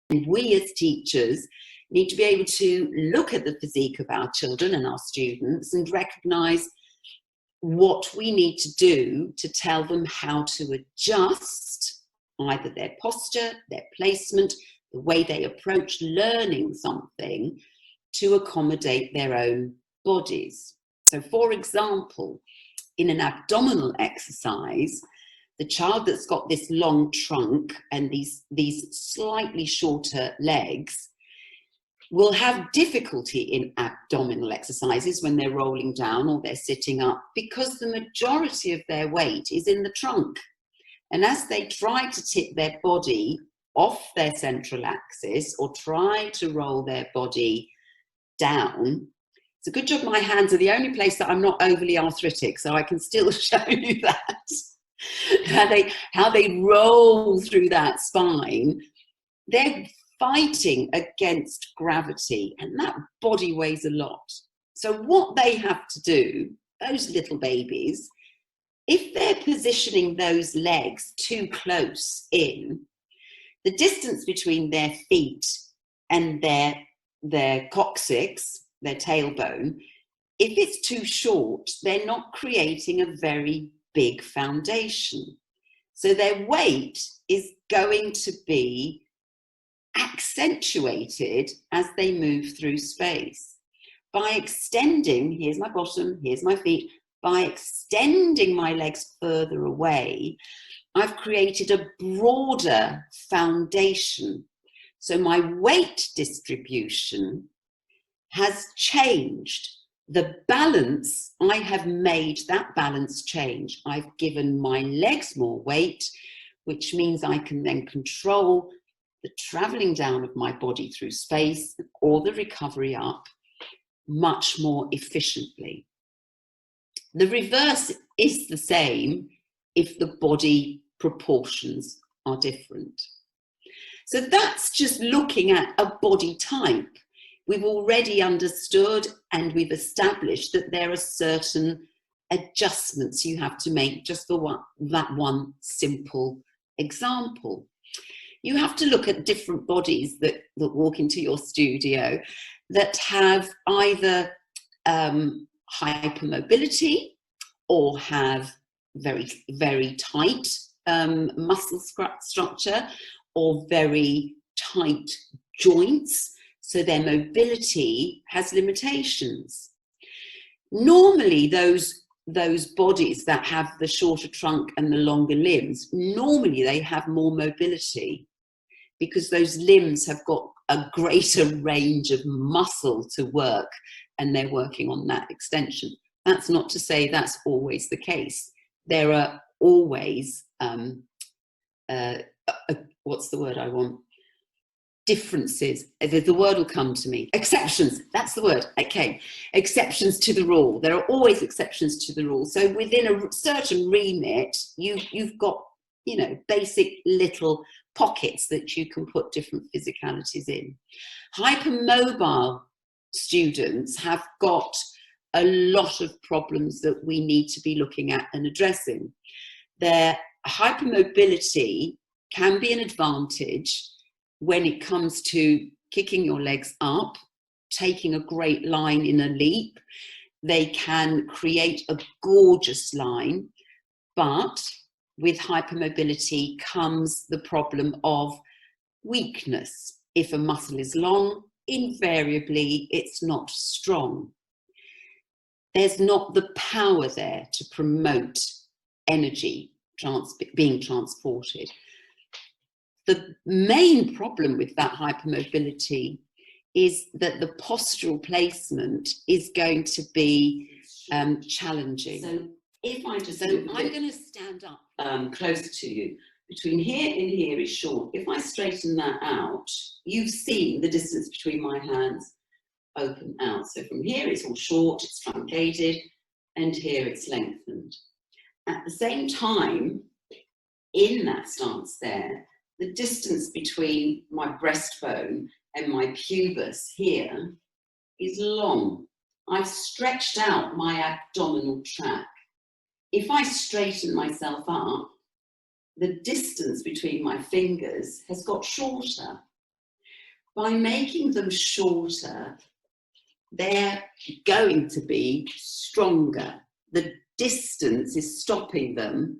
we as teachers need to be able to look at the physique of our children and our students and recognise what we need to do to tell them how to adjust either their posture, their placement, the way they approach learning something to accommodate their own bodies. So, for example, in an abdominal exercise, the child that's got this long trunk and these slightly shorter legs will have difficulty in abdominal exercises when they're rolling down or they're sitting up, because the majority of their weight is in the trunk. And as they try to tip their body off their central axis or try to roll their body down, it's a good job my hands are the only place that I'm not overly arthritic, so I can still show you that. How they roll through that spine. They're fighting against gravity, and that body weighs a lot. So what they have to do, those little babies, if they're positioning those legs too close in, the distance between their feet and their coccyx, their tailbone, if it's too short, they're not creating a very big foundation. So their weight is going to be accentuated as they move through space. By extending, here's my bottom, here's my feet, by extending my legs further away, I've created a broader foundation. So my weight distribution has changed. The balance, I have made that balance change. I've given my legs more weight, which means I can then control the traveling down of my body through space or the recovery up much more efficiently. The reverse is the same if the body proportions are different. So that's just looking at a body type. We've already understood and we've established that there are certain adjustments you have to make just for that one simple example. You have to look at different bodies that walk into your studio that have either hypermobility or have very, very tight muscle structure or very tight joints, so their mobility has limitations. Normally, those bodies that have the shorter trunk and the longer limbs, normally they have more mobility because those limbs have got a greater range of muscle to work and they're working on that extension. That's not to say that's always the case. There are always, what's the word I want? Differences. The word will come to me. Exceptions. That's the word. Okay. Exceptions to the rule. There are always exceptions to the rule. So within a certain remit, you've got, you know, basic little pockets that you can put different physicalities in. Hypermobile students have got a lot of problems that we need to be looking at and addressing. Their hypermobility can be an advantage when it comes to kicking your legs up, taking a great line in a leap. They can create a gorgeous line, but with hypermobility comes the problem of weakness. If a muscle is long, invariably it's not strong. There's not the power there to promote energy being transported. The main problem with that hypermobility is that the postural placement is going to be challenging. So if I just, I'm going to stand up closer to you. Between here and here is short. If I straighten that out, you've seen the distance between my hands open out. So from here it's all short, it's truncated, and here it's lengthened. At the same time, in that stance there, the distance between my breastbone and my pubis here is long. I've stretched out my abdominal tract. If I straighten myself up, the distance between my fingers has got shorter. By making them shorter, they're going to be stronger. The distance is stopping them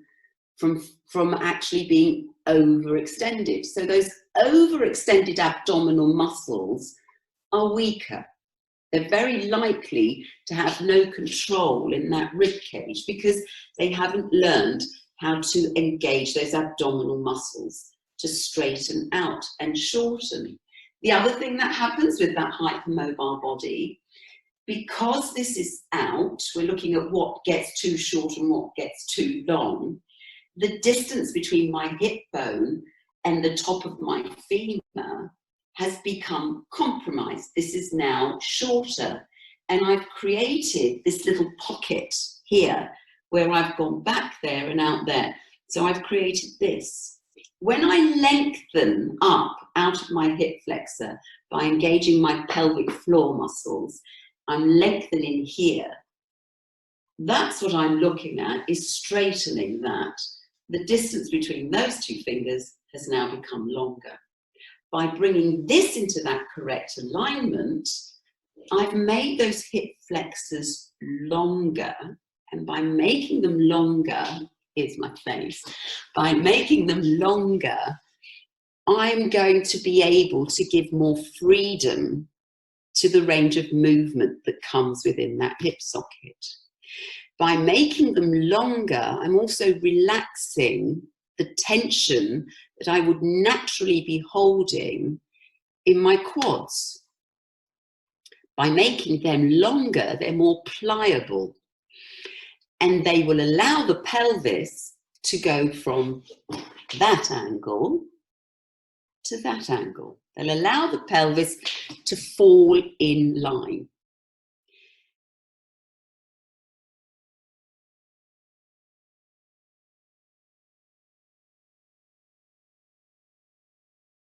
from actually being overextended. So those overextended abdominal muscles are weaker. They're very likely to have no control in that rib cage because they haven't learned how to engage those abdominal muscles to straighten out and shorten. The other thing that happens with that hypermobile body, because this is out, we're looking at what gets too short and what gets too long, the distance between my hip bone and the top of my femur has become compromised. This is now shorter. And I've created this little pocket here where I've gone back there and out there. So I've created this. When I lengthen up out of my hip flexor by engaging my pelvic floor muscles, I'm lengthening here. That's what I'm looking at, is straightening that. The distance between those two fingers has now become longer. By bringing this into that correct alignment, I've made those hip flexors longer. And by making them longer, here's my face, by making them longer, I'm going to be able to give more freedom to the range of movement that comes within that hip socket. By making them longer, I'm also relaxing the tension that I would naturally be holding in my quads. By making them longer, they're more pliable, and they will allow the pelvis to go from that angle to that angle. They'll allow the pelvis to fall in line.